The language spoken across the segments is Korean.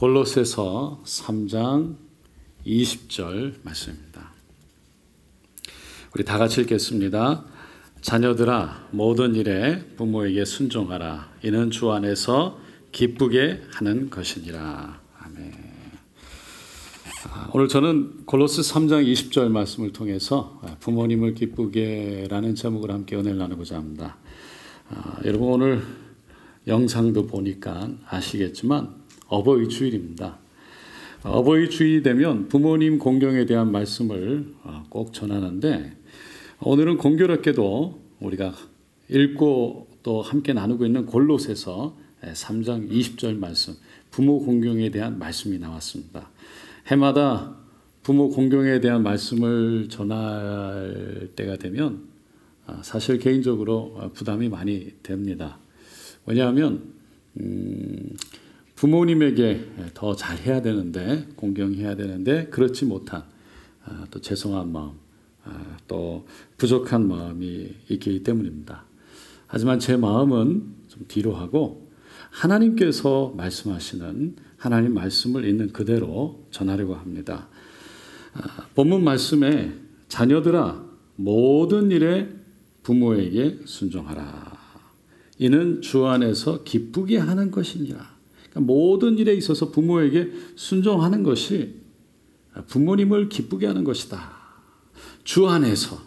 골로새서 3장 20절 말씀입니다. 우리 다 같이 읽겠습니다. 자녀들아 모든 일에 부모에게 순종하라. 이는 주 안에서 기쁘게 하는 것이니라. 아멘. 오늘 저는 골로새 3장 20절 말씀을 통해서 부모님을 기쁘게라는 제목을 함께 은혜를 나누고자 합니다. 여러분 오늘 영상도 보니까 아시겠지만 어버이 주일입니다. 어버이 주일이 되면 부모님 공경에 대한 말씀을 꼭 전하는데 오늘은 공교롭게도 우리가 읽고 또 함께 나누고 있는 골로새서 3장 20절 말씀, 부모 공경에 대한 말씀이 나왔습니다. 해마다 부모 공경에 대한 말씀을 전할 때가 되면 사실 개인적으로 부담이 많이 됩니다. 왜냐하면 부모님에게 더 잘해야 되는데, 공경해야 되는데 그렇지 못한 또 죄송한 마음, 또 부족한 마음이 있기 때문입니다. 하지만 제 마음은 좀 뒤로 하고 하나님께서 말씀하시는 하나님 말씀을 있는 그대로 전하려고 합니다. 본문 말씀에 자녀들아 모든 일에 부모에게 순종하라. 이는 주 안에서 기쁘게 하는 것이니라. 그러니까 모든 일에 있어서 부모에게 순종하는 것이 부모님을 기쁘게 하는 것이다. 주 안에서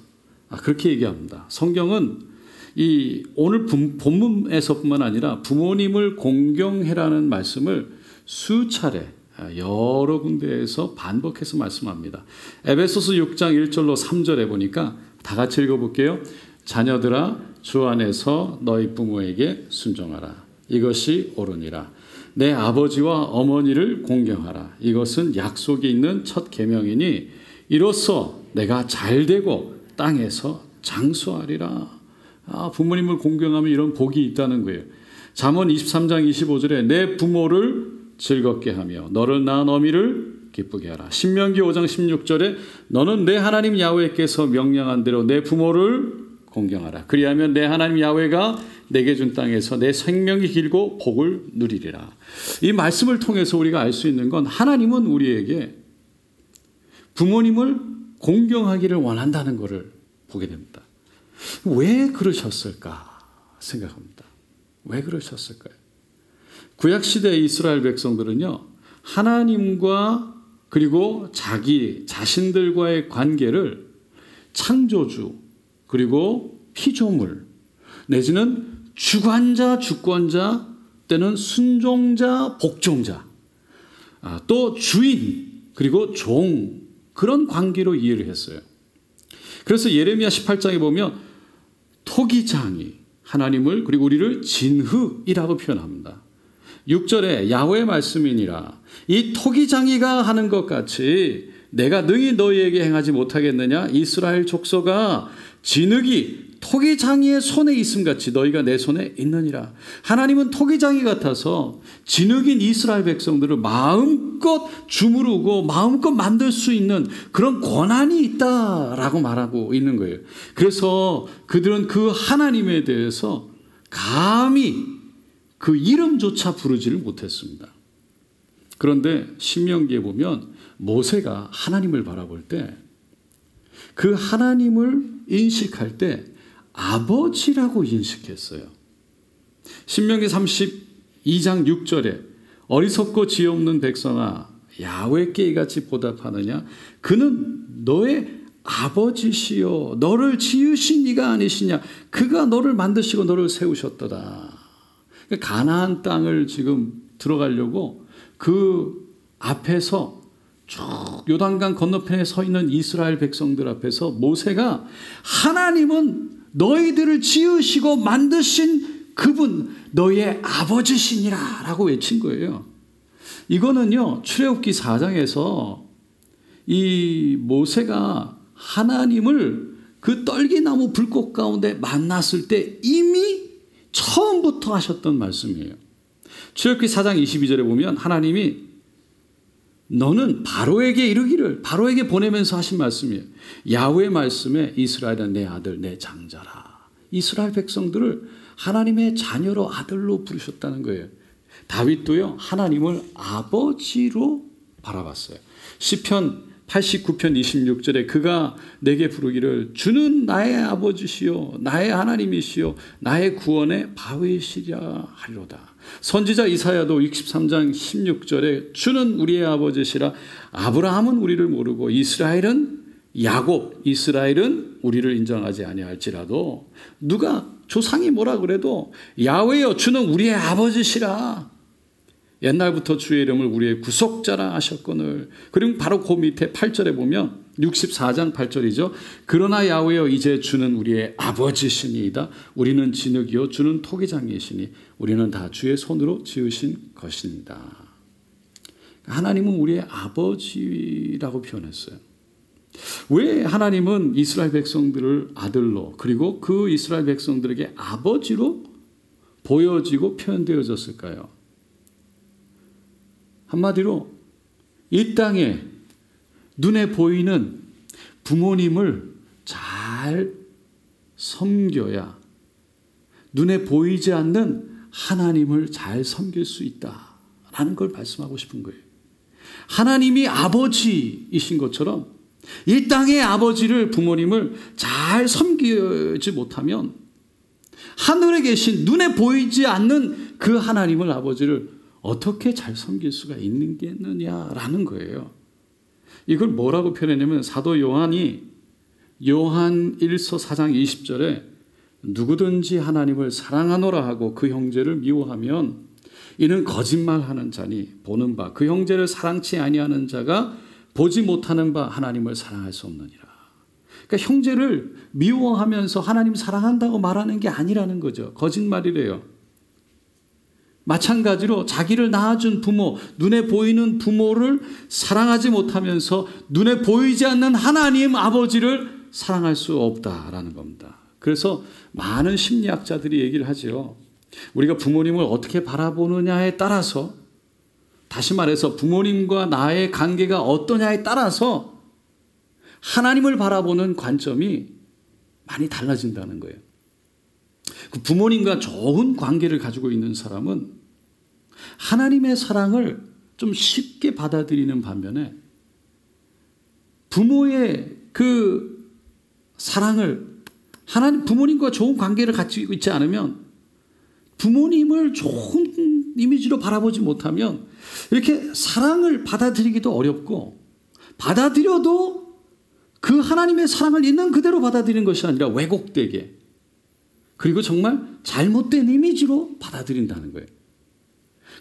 그렇게 얘기합니다. 성경은 이 오늘 본문에서뿐만 아니라 부모님을 공경해라는 말씀을 수차례 여러 군데에서 반복해서 말씀합니다. 에베소서 6장 1절로 3절에 보니까 다 같이 읽어볼게요. 자녀들아 주 안에서 너희 부모에게 순종하라. 이것이 옳으니라. 내 아버지와 어머니를 공경하라. 이것은 약속이 있는 첫 계명이니 이로써 내가 잘되고 땅에서 장수하리라. 부모님을 공경하면 이런 복이 있다는 거예요. 잠언 23장 25절에 내 부모를 즐겁게 하며 너를 낳은 어미를 기쁘게 하라. 신명기 5장 16절에 너는 내 하나님 야훼께서 명령한 대로 내 부모를 공경하라. 그리하면 내 하나님 야훼가 내게 준 땅에서 내 생명이 길고 복을 누리리라. 이 말씀을 통해서 우리가 알 수 있는 건 하나님은 우리에게 부모님을 공경하기를 원한다는 것을 보게 됩니다. 왜 그러셨을까 생각합니다. 왜 그러셨을까요? 구약시대의 이스라엘 백성들은요, 하나님과 그리고 자신들과의 관계를 창조주 그리고 피조물 내지는 주관자, 주권자 때는 순종자, 복종자 또 주인 그리고 종 그런 관계로 이해를 했어요. 그래서 예레미야 18장에 보면 토기장이 하나님을 그리고 우리를 진흙이라고 표현합니다. 6절에 야훼의 말씀이니라. 이 토기장이가 하는 것 같이 내가 능히 너희에게 행하지 못하겠느냐. 이스라엘 족속아 진흙이 토기장이의 손에 있음같이 너희가 내 손에 있느니라. 하나님은 토기장이 같아서 진흙인 이스라엘 백성들을 마음껏 주무르고 마음껏 만들 수 있는 그런 권한이 있다라고 말하고 있는 거예요. 그래서 그들은 그 하나님에 대해서 감히 그 이름조차 부르지를 못했습니다. 그런데 신명기에 보면 모세가 하나님을 바라볼 때 그 하나님을 인식할 때 아버지라고 인식했어요. 신명기 32장 6절에 어리석고 지혜 없는 백성아 야훼께 이같이 보답하느냐. 그는 너의 아버지시요 너를 지으신 이가 아니시냐. 그가 너를 만드시고 너를 세우셨도다. 가나안 땅을 지금 들어가려고 그 앞에서 쭉 요단강 건너편에 서 있는 이스라엘 백성들 앞에서 모세가 하나님은 너희들을 지으시고 만드신 그분 너희의 아버지시니라 라고 외친 거예요. 이거는요 출애굽기 4장에서 이 모세가 하나님을 그 떨기나무 불꽃 가운데 만났을 때 이미 처음부터 하셨던 말씀이에요. 출애굽기 4장 22절에 보면 하나님이 너는 바로에게 이르기를 바로에게 보내면서 하신 말씀이에요. 야훼의 말씀에 이스라엘은 내 아들 내 장자라. 이스라엘 백성들을 하나님의 자녀로 아들로 부르셨다는 거예요. 다윗도요, 하나님을 아버지로 바라봤어요. 시편 89편 26절에 그가 내게 부르기를 주는 나의 아버지시요 나의 하나님이시요 나의 구원의 바위시랴 하리로다. 선지자 이사야도 63장 16절에 주는 우리의 아버지시라. 아브라함은 우리를 모르고 이스라엘은 우리를 인정하지 아니할지라도 누가 조상이 뭐라 그래도 야훼여 주는 우리의 아버지시라. 옛날부터 주의 이름을 우리의 구속자라 하셨거늘. 그리고 바로 그 밑에 8절에 보면 64장 8절이죠. 그러나 야훼여 이제 주는 우리의 아버지시니이다. 우리는 진흙이요 주는 토기장이시니 우리는 다 주의 손으로 지으신 것입니다. 하나님은 우리의 아버지라고 표현했어요. 왜 하나님은 이스라엘 백성들을 아들로 그리고 그 이스라엘 백성들에게 아버지로 보여지고 표현되어졌을까요? 한마디로 이 땅에 눈에 보이는 부모님을 잘 섬겨야 눈에 보이지 않는 하나님을 잘 섬길 수 있다라는 걸 말씀하고 싶은 거예요. 하나님이 아버지이신 것처럼 이 땅의 아버지를 부모님을 잘 섬기지 못하면 하늘에 계신 눈에 보이지 않는 그 하나님을 아버지를 어떻게 잘 섬길 수가 있겠느냐라는 거예요. 이걸 뭐라고 표현했냐면 사도 요한이 요한 1서 4장 20절에 누구든지 하나님을 사랑하노라 하고 그 형제를 미워하면 이는 거짓말하는 자니 보는 바 그 형제를 사랑치 아니하는 자가 보지 못하는 바 하나님을 사랑할 수 없느니라. 그러니까 형제를 미워하면서 하나님 사랑한다고 말하는 게 아니라는 거죠. 거짓말이래요. 마찬가지로 자기를 낳아준 부모, 눈에 보이는 부모를 사랑하지 못하면서 눈에 보이지 않는 하나님 아버지를 사랑할 수 없다라는 겁니다. 그래서 많은 심리학자들이 얘기를 하죠. 우리가 부모님을 어떻게 바라보느냐에 따라서, 다시 말해서 부모님과 나의 관계가 어떠냐에 따라서 하나님을 바라보는 관점이 많이 달라진다는 거예요. 그 부모님과 좋은 관계를 가지고 있는 사람은 하나님의 사랑을 좀 쉽게 받아들이는 반면에 부모의 그 사랑을 부모님과 좋은 관계를 가지고 있지 않으면 부모님을 좋은 이미지로 바라보지 못하면 이렇게 사랑을 받아들이기도 어렵고 받아들여도 그 하나님의 사랑을 있는 그대로 받아들이는 것이 아니라 왜곡되게 그리고 정말 잘못된 이미지로 받아들인다는 거예요.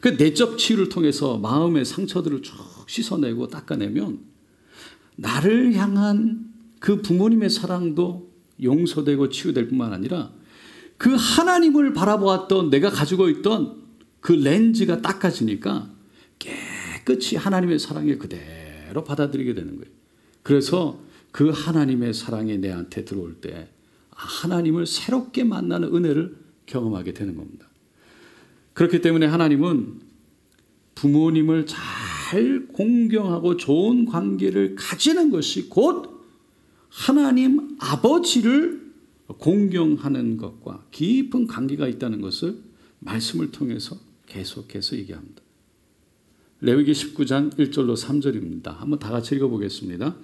그 내적 치유를 통해서 마음의 상처들을 쭉 씻어내고 닦아내면 나를 향한 그 부모님의 사랑도 용서되고 치유될 뿐만 아니라 그 하나님을 바라보았던 내가 가지고 있던 그 렌즈가 닦아지니까 깨끗이 하나님의 사랑을 그대로 받아들이게 되는 거예요. 그래서 그 하나님의 사랑이 내한테 들어올 때 하나님을 새롭게 만나는 은혜를 경험하게 되는 겁니다. 그렇기 때문에 하나님은 부모님을 잘 공경하고 좋은 관계를 가지는 것이 곧 하나님 아버지를 공경하는 것과 깊은 관계가 있다는 것을 말씀을 통해서 계속해서 얘기합니다. 레위기 19장 1절로 3절입니다. 한번 다 같이 읽어보겠습니다.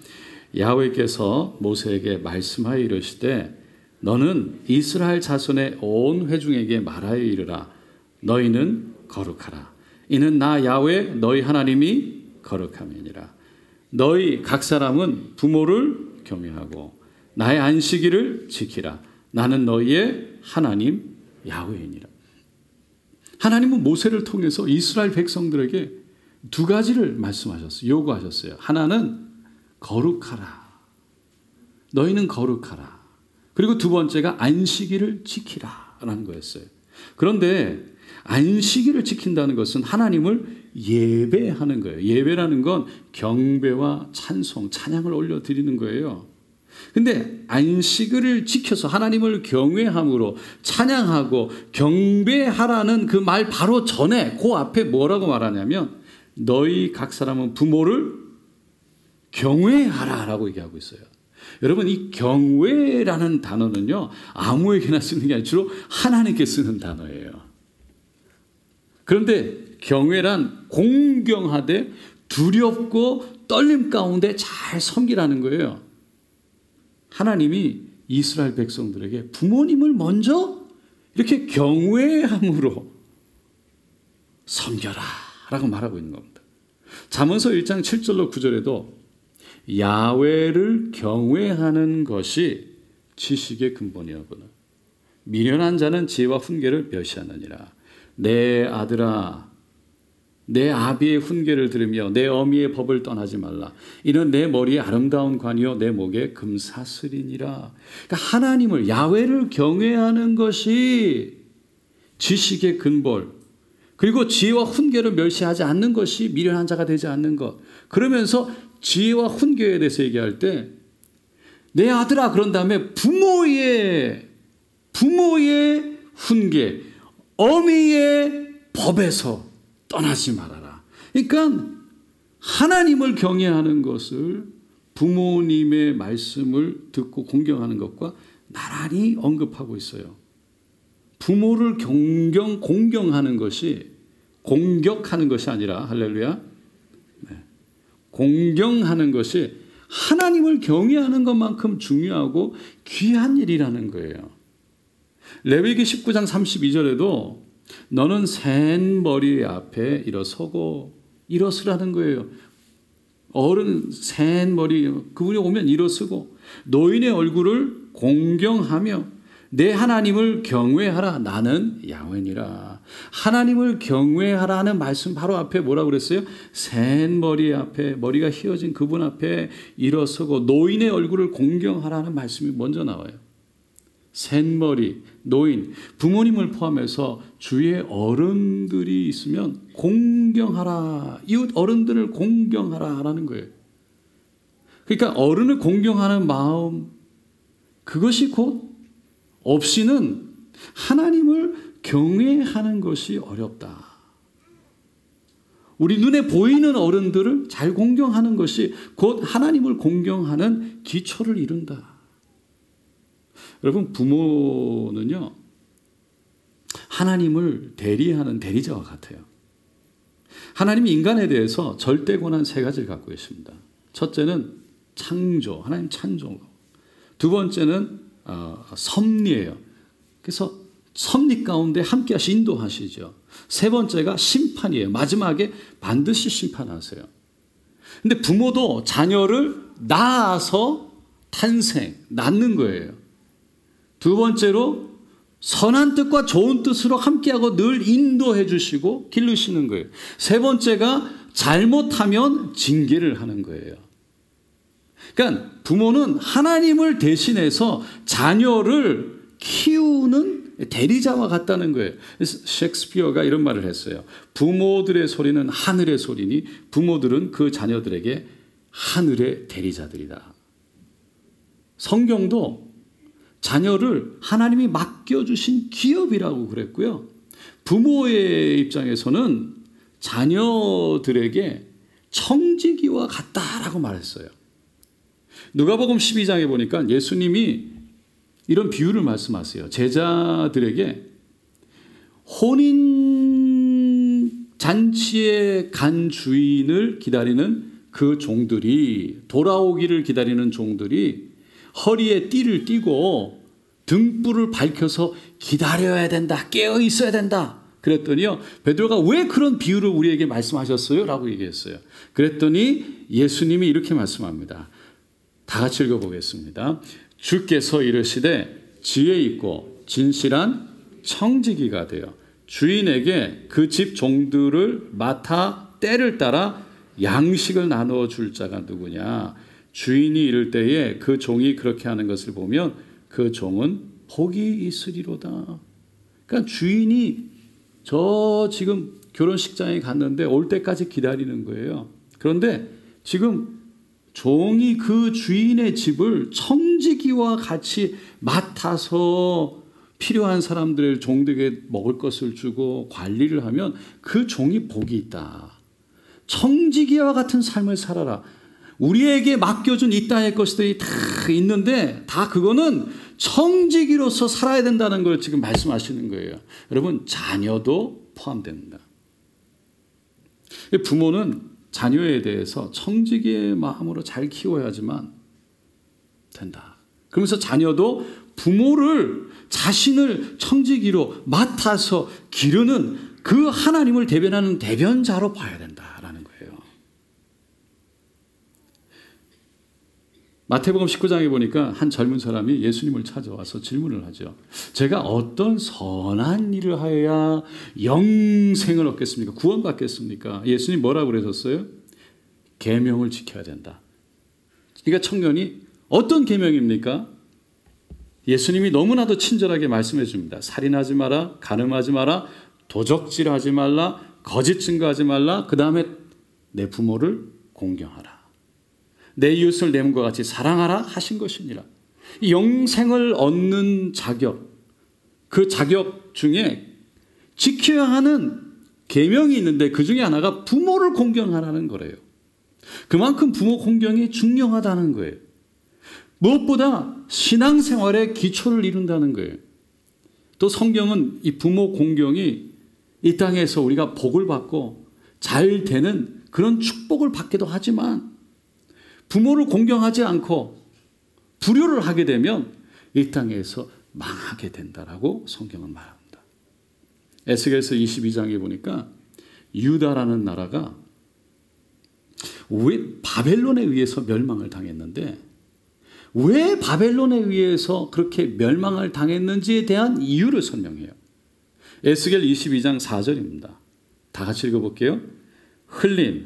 야훼께서 모세에게 말씀하여 이르시되 너는 이스라엘 자손의 온 회중에게 말하여 이르라. 너희는 거룩하라. 이는 나 야훼 너희 하나님이 거룩함이니라. 너희 각 사람은 부모를 경외하고 나의 안식일을 지키라. 나는 너희의 하나님 야훼이니라. 하나님은 모세를 통해서 이스라엘 백성들에게 두 가지를 말씀하셨어요. 요구하셨어요. 하나는 거룩하라. 너희는 거룩하라. 그리고 두 번째가 안식일을 지키라 라는 거였어요. 그런데 안식일을 지킨다는 것은 하나님을 예배하는 거예요. 예배라는 건 경배와 찬송, 찬양을 올려드리는 거예요. 근데 안식일을 지켜서 하나님을 경외함으로 찬양하고 경배하라는 그 말 바로 전에 그 앞에 뭐라고 말하냐면 너희 각 사람은 부모를 경외하라 라고 얘기하고 있어요. 여러분 이 경외라는 단어는요 아무에게나 쓰는 게 아니라 주로 하나님께 쓰는 단어예요. 그런데 경외란 공경하되 두렵고 떨림 가운데 잘 섬기라는 거예요. 하나님이 이스라엘 백성들에게 부모님을 먼저 이렇게 경외함으로 섬겨라 라고 말하고 있는 겁니다. 잠언서 1장 7절로 9절에도 야훼를 경외하는 것이 지식의 근본이었구나. 미련한 자는 지혜와 훈계를 멸시하느니라. 내 아들아, 내 아비의 훈계를 들으며 내 어미의 법을 떠나지 말라. 이는 내 머리에 아름다운 관이요 내 목에 금사슬이니라. 그러니까 하나님을, 야훼를 경외하는 것이 지식의 근본, 그리고 지혜와 훈계를 멸시하지 않는 것이 미련한 자가 되지 않는 것. 그러면서 지혜와 훈계에 대해서 얘기할 때 내 아들아 그런 다음에 부모의 훈계, 어미의 법에서 떠나지 말아라. 그러니까 하나님을 경외하는 것을, 부모님의 말씀을 듣고 공경하는 것과 나란히 언급하고 있어요. 부모를 공경하는 것이 공격하는 것이 아니라, 할렐루야, 공경하는 것이 하나님을 경외하는 것만큼 중요하고 귀한 일이라는 거예요. 레위기 19장 32절에도 너는 센 머리 앞에 일어서라는 거예요. 어른 센 머리, 그분이 오면 일어서고 노인의 얼굴을 공경하며 내 하나님을 경외하라. 나는 야훼니라. 하나님을 경외하라는 말씀 바로 앞에 뭐라고 그랬어요? 센 머리 앞에, 머리가 휘어진 그분 앞에 일어서고 노인의 얼굴을 공경하라는 말씀이 먼저 나와요. 센 머리, 노인, 부모님을 포함해서 주위에 어른들이 있으면 공경하라. 이웃 어른들을 공경하라라는 거예요. 그러니까 어른을 공경하는 마음, 그것이 곧 없이는 하나님을 경외하는 것이 어렵다. 우리 눈에 보이는 어른들을 잘 공경하는 것이 곧 하나님을 공경하는 기초를 이룬다. 여러분, 부모는요, 하나님을 대리하는 대리자와 같아요. 하나님이 인간에 대해서 절대 권한 세 가지를 갖고 계십니다. 첫째는 창조, 하나님 창조. 두 번째는 섭리예요. 그래서 섭리 가운데 함께 인도하시죠. 세 번째가 심판이에요. 마지막에 반드시 심판하세요. 근데 부모도 자녀를 낳아서 낳는 거예요. 두 번째로 선한 뜻과 좋은 뜻으로 함께하고 늘 인도해 주시고 기르시는 거예요. 세 번째가 잘못하면 징계를 하는 거예요. 그러니까 부모는 하나님을 대신해서 자녀를 키우는 대리자와 같다는 거예요. 셰익스피어가 이런 말을 했어요. 부모들의 소리는 하늘의 소리니 부모들은 그 자녀들에게 하늘의 대리자들이다. 성경도 자녀를 하나님이 맡겨주신 기업이라고 그랬고요. 부모의 입장에서는 자녀들에게 청지기와 같다라고 말했어요. 누가복음 12장에 보니까 예수님이 이런 비유를 말씀하세요. 제자들에게 혼인 잔치에 간 주인을 기다리는 그 종들이, 돌아오기를 기다리는 종들이 허리에 띠를 띠고 등불을 밝혀서 기다려야 된다, 깨어 있어야 된다. 그랬더니요, 베드로가 왜 그런 비유를 우리에게 말씀하셨어요? 라고 얘기했어요. 그랬더니 예수님이 이렇게 말씀합니다. 다 같이 읽어보겠습니다. 주께서 이르시되 지혜 있고 진실한 청지기가 되어 주인에게 그 집 종들을 맡아 때를 따라 양식을 나누어 줄 자가 누구냐. 주인이 이를 때에 그 종이 그렇게 하는 것을 보면 그 종은 복이 있으리로다. 그러니까 주인이 저 지금 결혼식장에 갔는데 올 때까지 기다리는 거예요. 그런데 지금 종이 그 주인의 집을 청지기와 같이 맡아서 필요한 사람들의 종들에게 먹을 것을 주고 관리를 하면 그 종이 복이 있다. 청지기와 같은 삶을 살아라. 우리에게 맡겨준 이 땅의 것들이 다 있는데 다 그거는 청지기로서 살아야 된다는 걸 지금 말씀하시는 거예요. 여러분, 자녀도 포함됩니다. 부모는 자녀에 대해서 청지기의 마음으로 잘 키워야지만 된다. 그러면서 자녀도 부모를 자신을 청지기로 맡아서 기르는 그 하나님을 대변하는 대변자로 봐야 된다라는 거예요. 마태복음 19장에 보니까 한 젊은 사람이 예수님을 찾아와서 질문을 하죠. 제가 어떤 선한 일을 하여야 영생을 얻겠습니까? 구원받겠습니까? 예수님 뭐라고 그러셨어요? 계명을 지켜야 된다. 그러니까 청년이 어떤 계명입니까? 예수님이 너무나도 친절하게 말씀해 줍니다. 살인하지 마라, 간음하지 마라, 도적질하지 말라, 거짓 증거하지 말라, 그 다음에 내 부모를 공경하라. 내 이웃을 내 몸과 같이 사랑하라 하신 것이니라. 이 영생을 얻는 자격, 그 자격 중에 지켜야 하는 계명이 있는데 그 중에 하나가 부모를 공경하라는 거래요. 그만큼 부모 공경이 중요하다는 거예요. 무엇보다 신앙생활의 기초를 이룬다는 거예요. 또 성경은 이 부모 공경이 이 땅에서 우리가 복을 받고 잘 되는 그런 축복을 받기도 하지만 부모를 공경하지 않고 불효를 하게 되면 이 땅에서 망하게 된다라고 성경은 말합니다. 에스겔서 22장에 보니까 유다라는 나라가 왜 바벨론에 의해서 멸망을 당했는데 왜 바벨론에 의해서 그렇게 멸망을 당했는지에 대한 이유를 설명해요. 에스겔 22장 4절입니다. 다 같이 읽어볼게요.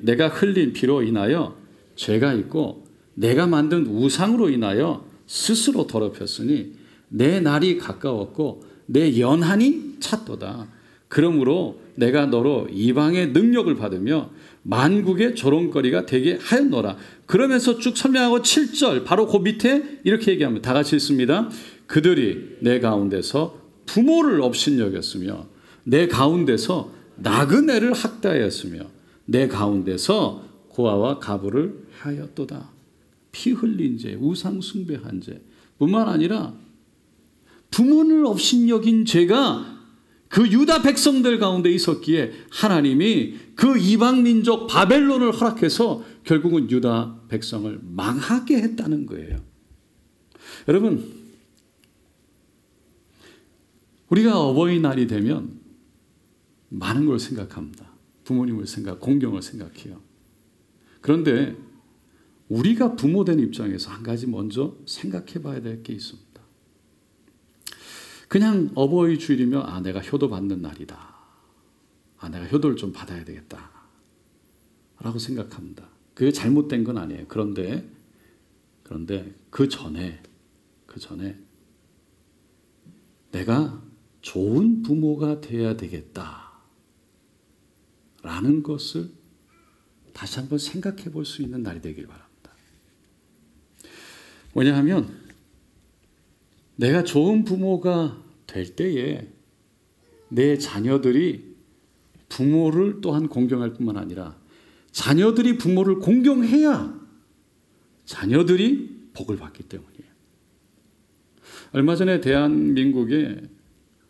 내가 흘린 피로 인하여 죄가 있고 내가 만든 우상으로 인하여 스스로 더럽혔으니 내 날이 가까웠고 내 연한이 찼도다. 그러므로 내가 너로 이방의 능력을 받으며 만국의 조롱거리가 되게 하였노라. 그러면서 쭉 설명하고 7절 바로 그 밑에 이렇게 얘기합니다. 다 같이 읽습니다. 그들이 내 가운데서 부모를 업신여겼으며 내 가운데서 나그네를 학대하였으며 내 가운데서 고아와 가부를 하였도다. 피 흘린 죄, 우상 숭배한 죄 뿐만 아니라 부모를 업신여긴 죄가 그 유다 백성들 가운데 있었기에 하나님이 그 이방 민족 바벨론을 허락해서 결국은 유다 백성을 망하게 했다는 거예요. 여러분, 우리가 어버이날이 되면 많은 걸 생각합니다. 부모님을 공경을 생각해요. 그런데 우리가 부모된 입장에서 한 가지 먼저 생각해 봐야 될 게 있습니다. 그냥 어버이 주일이면 내가 효도 받는 날이다. 내가 효도를 좀 받아야 되겠다. 라고 생각합니다. 그게 잘못된 건 아니에요. 그런데 그 전에 내가 좋은 부모가 돼야 되겠다. 라는 것을 다시 한번 생각해 볼 수 있는 날이 되길 바랍니다. 왜냐하면 내가 좋은 부모가 될 때에 내 자녀들이 부모를 또한 공경할 뿐만 아니라 자녀들이 부모를 공경해야 자녀들이 복을 받기 때문이에요. 얼마 전에 대한민국에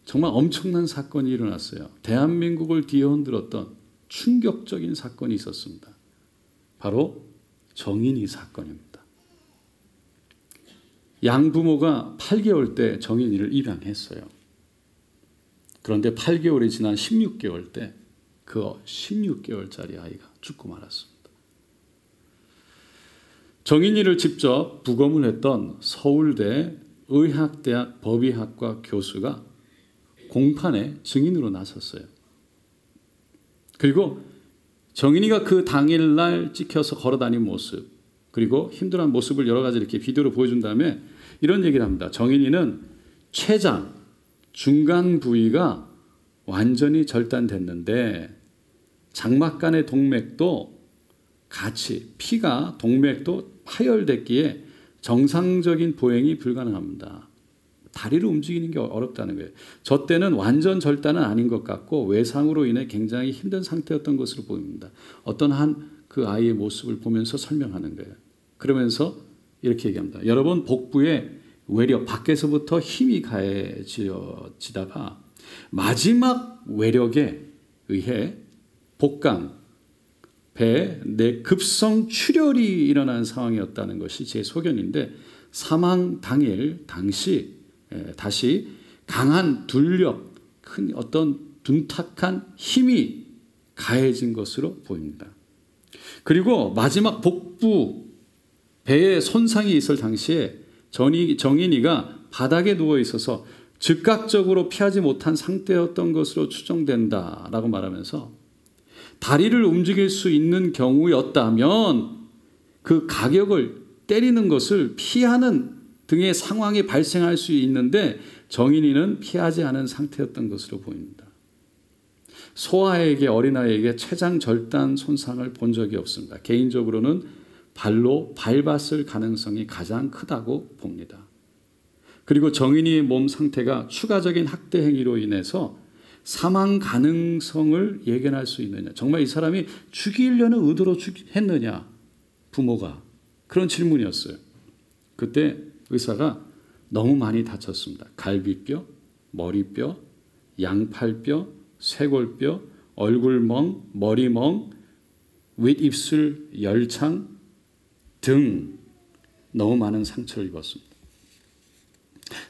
정말 엄청난 사건이 일어났어요. 대한민국을 뒤흔들었던 충격적인 사건이 있었습니다. 바로 정인이 사건입니다. 양부모가 8개월 때 정인이를 입양했어요. 그런데 8개월이 지난 16개월 때 그 16개월짜리 아이가 죽고 말았습니다. 정인이를 직접 부검을 했던 서울대 의학대학 법의학과 교수가 공판에 증인으로 나섰어요. 그리고 정인이가 그 당일날 찍혀서 걸어다닌 모습, 그리고 힘들어한 모습을 여러 가지 이렇게 비디오로 보여준 다음에 이런 얘기를 합니다. 정인이는 췌장, 중간 부위가 완전히 절단됐는데 장막간의 동맥도 같이 피가 동맥도 파열됐기에 정상적인 보행이 불가능합니다. 다리를 움직이는 게 어렵다는 거예요. 저 때는 완전 절단은 아닌 것 같고 외상으로 인해 굉장히 힘든 상태였던 것으로 보입니다. 어떤 한 그 아이의 모습을 보면서 설명하는 거예요. 그러면서 이렇게 얘기합니다. 여러분, 복부에 외력, 밖에서부터 힘이 가해지다가 마지막 외력에 의해 복강, 배에 내 급성 출혈이 일어난 상황이었다는 것이 제 소견인데, 사망 당일 당시 다시 강한 둘력, 큰 어떤 둔탁한 힘이 가해진 것으로 보입니다. 그리고 마지막 복부 배에 손상이 있을 당시에 정인이가 바닥에 누워 있어서 즉각적으로 피하지 못한 상태였던 것으로 추정된다라고 말하면서, 다리를 움직일 수 있는 경우였다면 그 가격을 때리는 것을 피하는 등의 상황이 발생할 수 있는데, 정인이는 피하지 않은 상태였던 것으로 보입니다. 소아에게, 어린아이에게 췌장 절단 손상을 본 적이 없습니다. 개인적으로는 발로 밟았을 가능성이 가장 크다고 봅니다. 그리고 정인이의 몸 상태가 추가적인 학대 행위로 인해서 사망 가능성을 예견할 수 있느냐, 정말 이 사람이 죽이려는 의도로 했느냐, 부모가, 그런 질문이었어요. 그때 의사가 너무 많이 다쳤습니다. 갈비뼈, 머리뼈, 양팔뼈, 쇄골뼈, 얼굴멍, 머리멍, 윗입술 열창 등 너무 많은 상처를 입었습니다.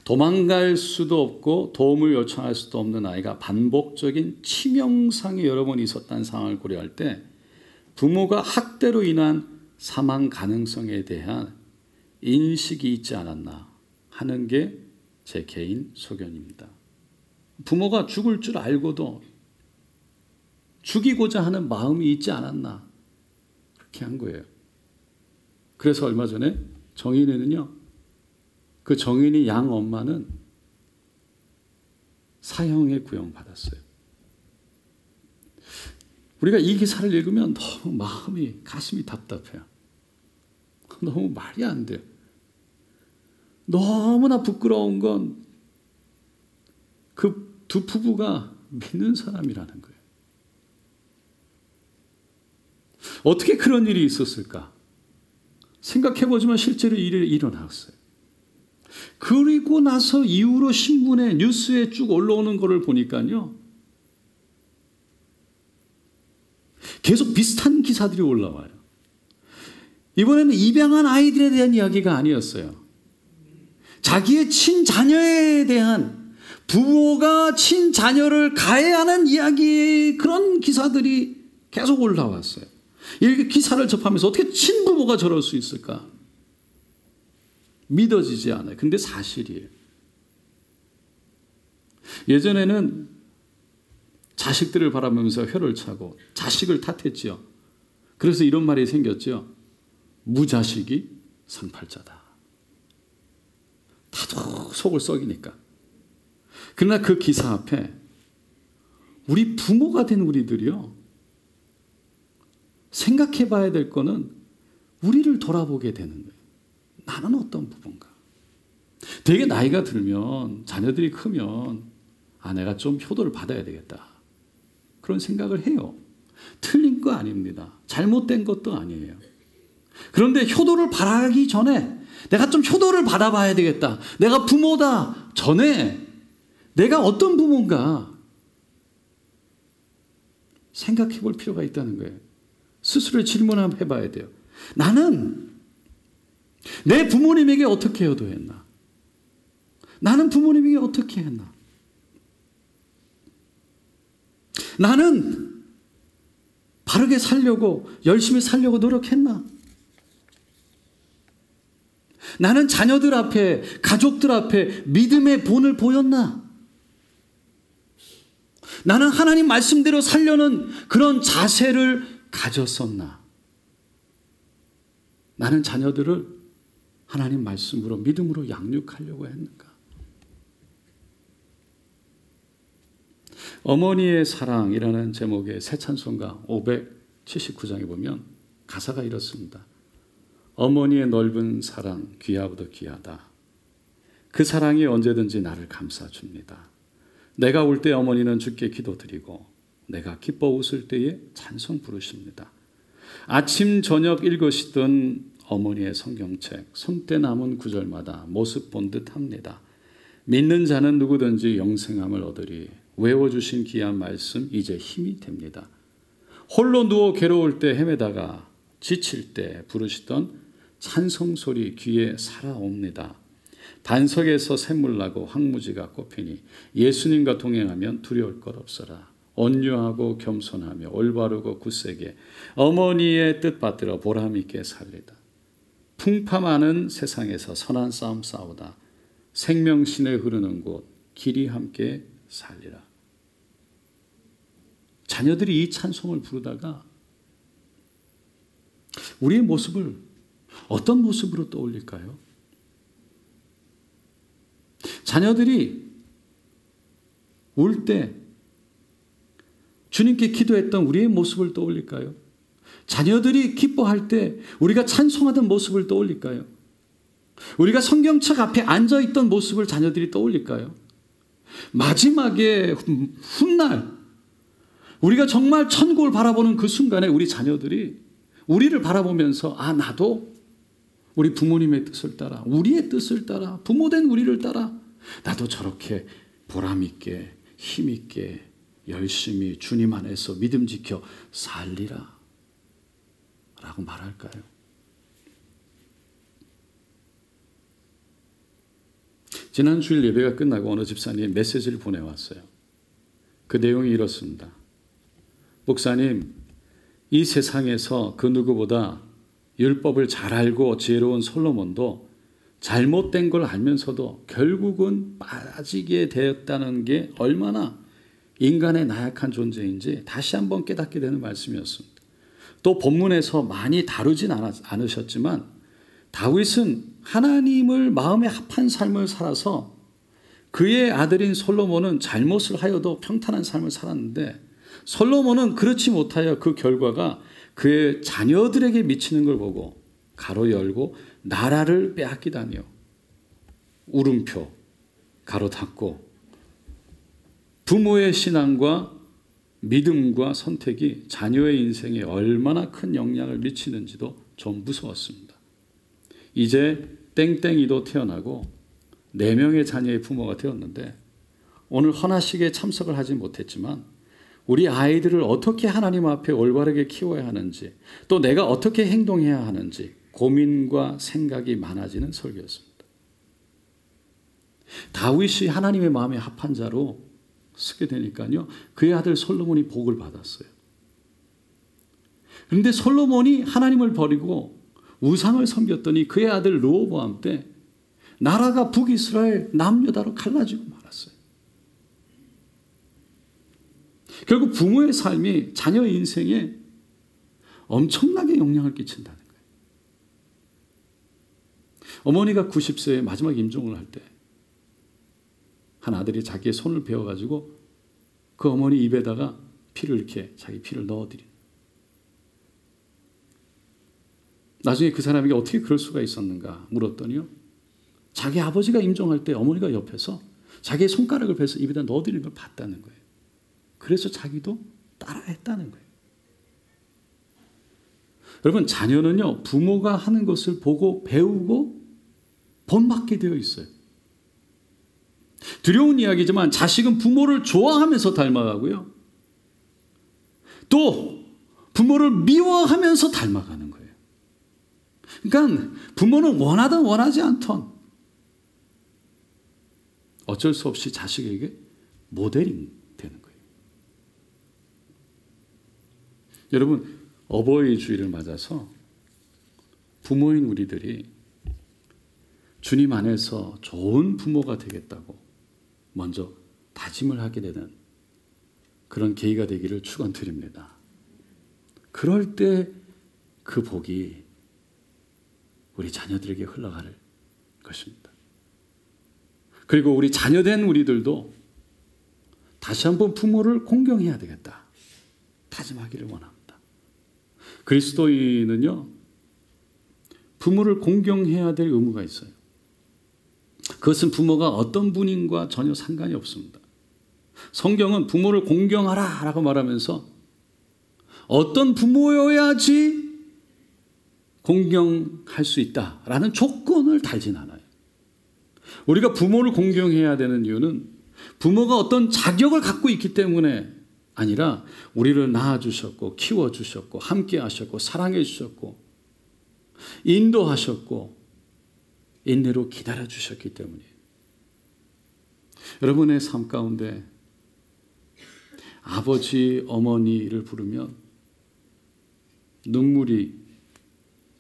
도망갈 수도 없고 도움을 요청할 수도 없는 아이가 반복적인 치명상이 여러 번 있었다는 상황을 고려할 때, 부모가 학대로 인한 사망 가능성에 대한 인식이 있지 않았나 하는 게 제 개인 소견입니다. 부모가 죽을 줄 알고도 죽이고자 하는 마음이 있지 않았나, 그렇게 한 거예요. 그래서 얼마 전에 정인이는요, 그 정인이 양 엄마는 사형에 구형받았어요. 우리가 이 기사를 읽으면 너무 마음이, 가슴이 답답해요. 너무 말이 안 돼요. 너무나 부끄러운 건 그 두 부부가 믿는 사람이라는 거예요. 어떻게 그런 일이 있었을까? 생각해보지만 실제로 일이 일어났어요. 그리고 나서 이후로 신문에, 뉴스에 쭉 올라오는 거를 보니까요, 계속 비슷한 기사들이 올라와요. 이번에는 입양한 아이들에 대한 이야기가 아니었어요. 자기의 친자녀에 대한, 부모가 친자녀를 가해하는 이야기, 그런 기사들이 계속 올라왔어요. 이 기사를 접하면서 어떻게 친부모가 저럴 수 있을까? 믿어지지 않아요. 근데 사실이에요. 예전에는 자식들을 바라보면서 혀를 차고 자식을 탓했지요. 그래서 이런 말이 생겼죠. 무자식이 상팔자다. 다도 속을 썩이니까. 그러나 그 기사 앞에 우리 부모가 된 우리들이요, 생각해 봐야 될 거는 우리를 돌아보게 되는 거예요. 나는 어떤 부분가? 되게 나이가 들면, 자녀들이 크면, 내가 좀 효도를 받아야 되겠다, 그런 생각을 해요. 틀린 거 아닙니다. 잘못된 것도 아니에요. 그런데 효도를 바라기 전에 내가 좀 효도를 받아봐야 되겠다, 내가 부모다 전에 내가 어떤 부모인가 생각해 볼 필요가 있다는 거예요. 스스로 질문 한번 해봐야 돼요. 나는 내 부모님에게 어떻게 효도했나? 나는 부모님에게 어떻게 했나? 나는 바르게 살려고, 열심히 살려고 노력했나? 나는 자녀들 앞에, 가족들 앞에 믿음의 본을 보였나? 나는 하나님 말씀대로 살려는 그런 자세를 가졌었나? 나는 자녀들을 하나님 말씀으로, 믿음으로 양육하려고 했는가? 어머니의 사랑이라는 제목의 새 찬송가 579장에 보면 가사가 이렇습니다. 어머니의 넓은 사랑 귀하보다 귀하다. 그 사랑이 언제든지 나를 감싸줍니다. 내가 울 때 어머니는 주께 기도드리고 내가 기뻐 웃을 때에 찬송 부르십니다. 아침 저녁 읽으시던 어머니의 성경책, 손때 남은 구절마다 모습 본 듯합니다. 믿는 자는 누구든지 영생함을 얻으리. 외워주신 귀한 말씀 이제 힘이 됩니다. 홀로 누워 괴로울 때 헤매다가 지칠 때 부르시던 찬송 소리 귀에 살아옵니다. 반석에서 샘물 나고 황무지가 꽃피니 예수님과 동행하면 두려울 것 없어라. 온유하고 겸손하며 올바르고 굳세게 어머니의 뜻 받들어 보람 있게 살리다. 풍파 많은 세상에서 선한 싸움 싸우다. 생명신을 흐르는 곳 길이 함께 살리라. 자녀들이 이 찬송을 부르다가 우리의 모습을 어떤 모습으로 떠올릴까요? 자녀들이 울 때 주님께 기도했던 우리의 모습을 떠올릴까요? 자녀들이 기뻐할 때 우리가 찬송하던 모습을 떠올릴까요? 우리가 성경책 앞에 앉아있던 모습을 자녀들이 떠올릴까요? 마지막에 훗날 우리가 정말 천국을 바라보는 그 순간에 우리 자녀들이 우리를 바라보면서 나도 우리 부모님의 뜻을 따라 우리의 뜻을 따라 부모된 우리를 따라 나도 저렇게 보람있게 힘있게 열심히 주님 안에서 믿음 지켜 살리라 라고 말할까요? 지난 주일 예배가 끝나고 어느 집사님이 메시지를 보내왔어요. 그 내용이 이렇습니다. 목사님, 이 세상에서 그 누구보다 율법을 잘 알고 지혜로운 솔로몬도 잘못된 걸 알면서도 결국은 빠지게 되었다는 게 얼마나 인간의 나약한 존재인지 다시 한번 깨닫게 되는 말씀이었습니다. 또 본문에서 많이 다루진 않으셨지만 다윗은 하나님을 마음에 합한 삶을 살아서 그의 아들인 솔로몬은 잘못을 하여도 평탄한 삶을 살았는데 솔로몬은 그렇지 못하여 그 결과가 그의 자녀들에게 미치는 걸 보고 가로 열고 나라를 빼앗기다니요. 울음표 가로 닫고 부모의 신앙과 믿음과 선택이 자녀의 인생에 얼마나 큰 영향을 미치는지도 좀 무서웠습니다. 이제 땡땡이도 태어나고 4명의 자녀의 부모가 되었는데 오늘 헌화식에 참석을 하지 못했지만 우리 아이들을 어떻게 하나님 앞에 올바르게 키워야 하는지 또 내가 어떻게 행동해야 하는지 고민과 생각이 많아지는 설교였습니다. 다윗이 하나님의 마음에 합한 자로 쓰게 되니까요. 그의 아들 솔로몬이 복을 받았어요. 그런데 솔로몬이 하나님을 버리고 우상을 섬겼더니 그의 아들 르호보암 때 나라가 북이스라엘 남유다로 갈라지고 말았어요. 결국 부모의 삶이 자녀 인생에 엄청나게 영향을 끼친다는 거예요. 어머니가 90세에 마지막 임종을 할 때 한 아들이 자기의 손을 베어가지고 그 어머니 입에다가 피를 이렇게 자기 피를 넣어드린. 나중에 그 사람에게 어떻게 그럴 수가 있었는가 물었더니요. 자기 아버지가 임종할 때 어머니가 옆에서 자기의 손가락을 베서 입에다 넣어드리는 걸 봤다는 거예요. 그래서 자기도 따라했다는 거예요. 여러분, 자녀는요 부모가 하는 것을 보고 배우고 본받게 되어 있어요. 두려운 이야기지만 자식은 부모를 좋아하면서 닮아가고요. 또 부모를 미워하면서 닮아가는 거예요. 그러니까 부모는 원하든 원하지 않던 어쩔 수 없이 자식에게 모델이 되는 거예요. 여러분, 어버이 주일을 맞아서 부모인 우리들이 주님 안에서 좋은 부모가 되겠다고 먼저 다짐을 하게 되는 그런 계기가 되기를 축원드립니다. 그럴 때 그 복이 우리 자녀들에게 흘러갈 것입니다. 그리고 우리 자녀된 우리들도 다시 한번 부모를 공경해야 되겠다 다짐하기를 원합니다. 그리스도인은요 부모를 공경해야 될 의무가 있어요. 그것은 부모가 어떤 분인과 전혀 상관이 없습니다. 성경은 부모를 공경하라 라고 말하면서 어떤 부모여야지 공경할 수 있다라는 조건을 달진 않아요. 우리가 부모를 공경해야 되는 이유는 부모가 어떤 자격을 갖고 있기 때문에 아니라 우리를 낳아주셨고 키워주셨고 함께 하셨고 사랑해 주셨고 인도하셨고 인내로 기다려주셨기 때문이에요. 여러분의 삶 가운데 아버지, 어머니를 부르면 눈물이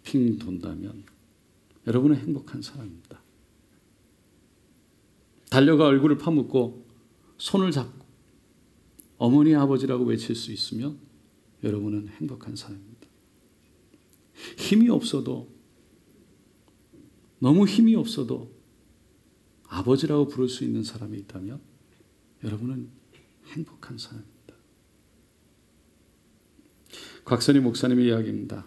핑 돈다면 여러분은 행복한 사람입니다. 달려가 얼굴을 파묻고 손을 잡고 어머니, 아버지라고 외칠 수 있으면 여러분은 행복한 사람입니다. 힘이 없어도, 너무 힘이 없어도 아버지라고 부를 수 있는 사람이 있다면 여러분은 행복한 사람입니다. 곽선희 목사님의 이야기입니다.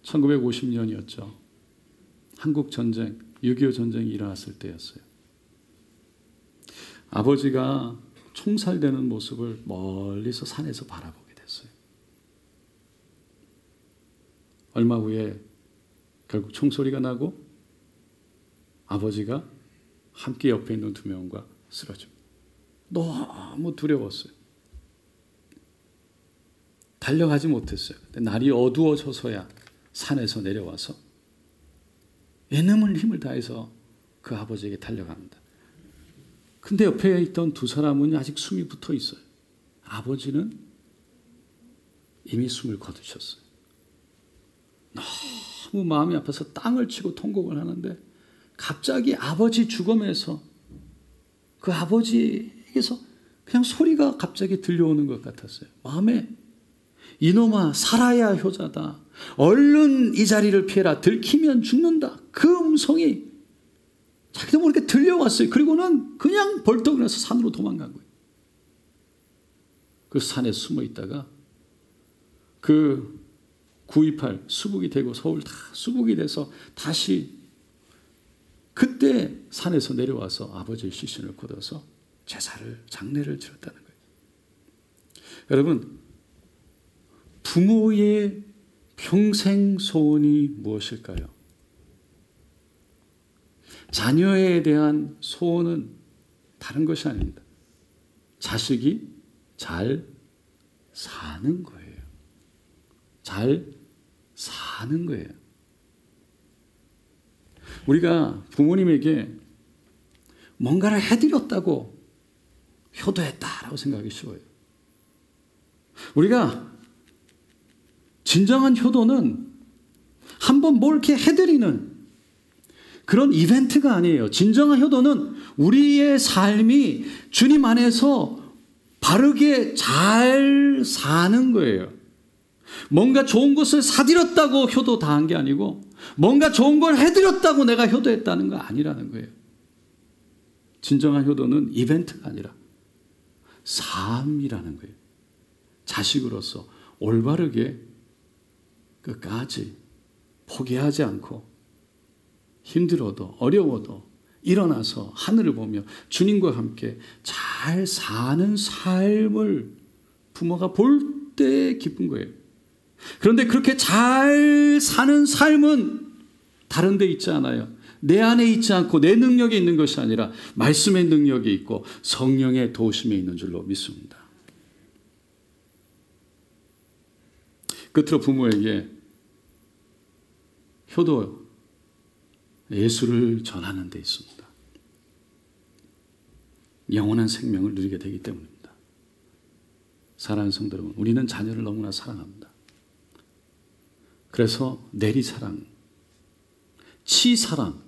1950년이었죠. 한국 전쟁, 6.25 전쟁이 일어났을 때였어요. 아버지가 총살되는 모습을 멀리서 산에서 바라보게 됐어요. 얼마 후에 결국 총소리가 나고 아버지가 함께 옆에 있는 두 명과 쓰러집니다. 너무 두려웠어요. 달려가지 못했어요. 근데 날이 어두워져서야 산에서 내려와서 애넣은 힘을 다해서 그 아버지에게 달려갑니다. 근데 옆에 있던 두 사람은 아직 숨이 붙어 있어요. 아버지는 이미 숨을 거두셨어요. 너무 마음이 아파서 땅을 치고 통곡을 하는데 갑자기 아버지 죽음에서 그 아버지에게서 그냥 소리가 갑자기 들려오는 것 같았어요. 마음에 이놈아 살아야 효자다. 얼른 이 자리를 피해라. 들키면 죽는다. 그 음성이 자기도 모르게 들려왔어요. 그리고는 그냥 벌떡 일어나서 산으로 도망간 거예요. 그 산에 숨어 있다가 그 9.28 수복이 되고 서울 다 수복이 돼서 다시 그때 산에서 내려와서 아버지의 시신을 걷어서 제사를 장례를 치렀다는 거예요. 여러분, 부모의 평생 소원이 무엇일까요? 자녀에 대한 소원은 다른 것이 아닙니다. 자식이 잘 사는 거예요. 잘 사는 거예요. 우리가 부모님에게 뭔가를 해드렸다고 효도했다라고 생각하기 쉬워요. 우리가 진정한 효도는 한번 뭘 이렇게 해드리는 그런 이벤트가 아니에요. 진정한 효도는 우리의 삶이 주님 안에서 바르게 잘 사는 거예요. 뭔가 좋은 것을 사드렸다고 효도 다 한 게 아니고 뭔가 좋은 걸 해드렸다고 내가 효도했다는 거 아니라는 거예요. 진정한 효도는 이벤트가 아니라 삶이라는 거예요. 자식으로서 올바르게 끝까지 포기하지 않고 힘들어도 어려워도 일어나서 하늘을 보며 주님과 함께 잘 사는 삶을 부모가 볼 때 기쁜 거예요. 그런데 그렇게 잘 사는 삶은 다른 데 있지 않아요. 내 안에 있지 않고 내 능력에 있는 것이 아니라 말씀의 능력이 있고 성령의 도우심에 있는 줄로 믿습니다. 끝으로 부모에게 효도, 예수를 전하는 데 있습니다. 영원한 생명을 누리게 되기 때문입니다. 사랑하는 성도 여러분, 우리는 자녀를 너무나 사랑합니다. 그래서 내리사랑, 치사랑,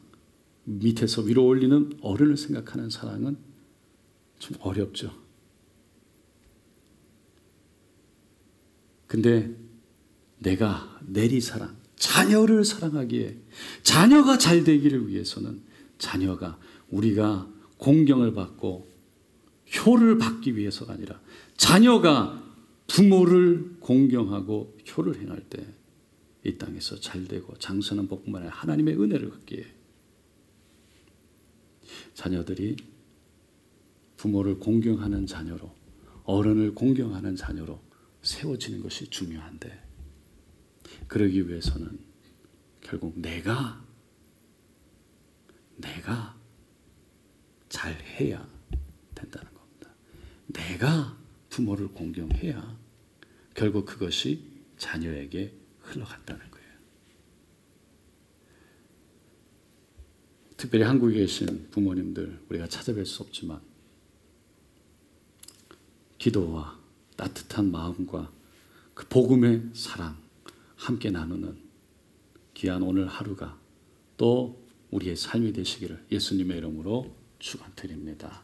밑에서 위로 올리는 어른을 생각하는 사랑은 좀 어렵죠. 근데 내가 내리사랑, 자녀를 사랑하기에 자녀가 잘 되기를 위해서는 자녀가 우리가 공경을 받고 효를 받기 위해서가 아니라 자녀가 부모를 공경하고 효를 행할 때 이 땅에서 잘 되고 장수하는 복뿐만 아니라 하나님의 은혜를 받기에 자녀들이 부모를 공경하는 자녀로, 어른을 공경하는 자녀로 세워지는 것이 중요한데 그러기 위해서는 결국 내가 잘해야 된다는 겁니다. 내가 부모를 공경해야 결국 그것이 자녀에게 흘러간다는 거예요. 특별히 한국에 계신 부모님들 우리가 찾아뵐 수 없지만 기도와 따뜻한 마음과 그 복음의 사랑 함께 나누는 귀한 오늘 하루가 또 우리의 삶이 되시기를 예수님의 이름으로 축원드립니다.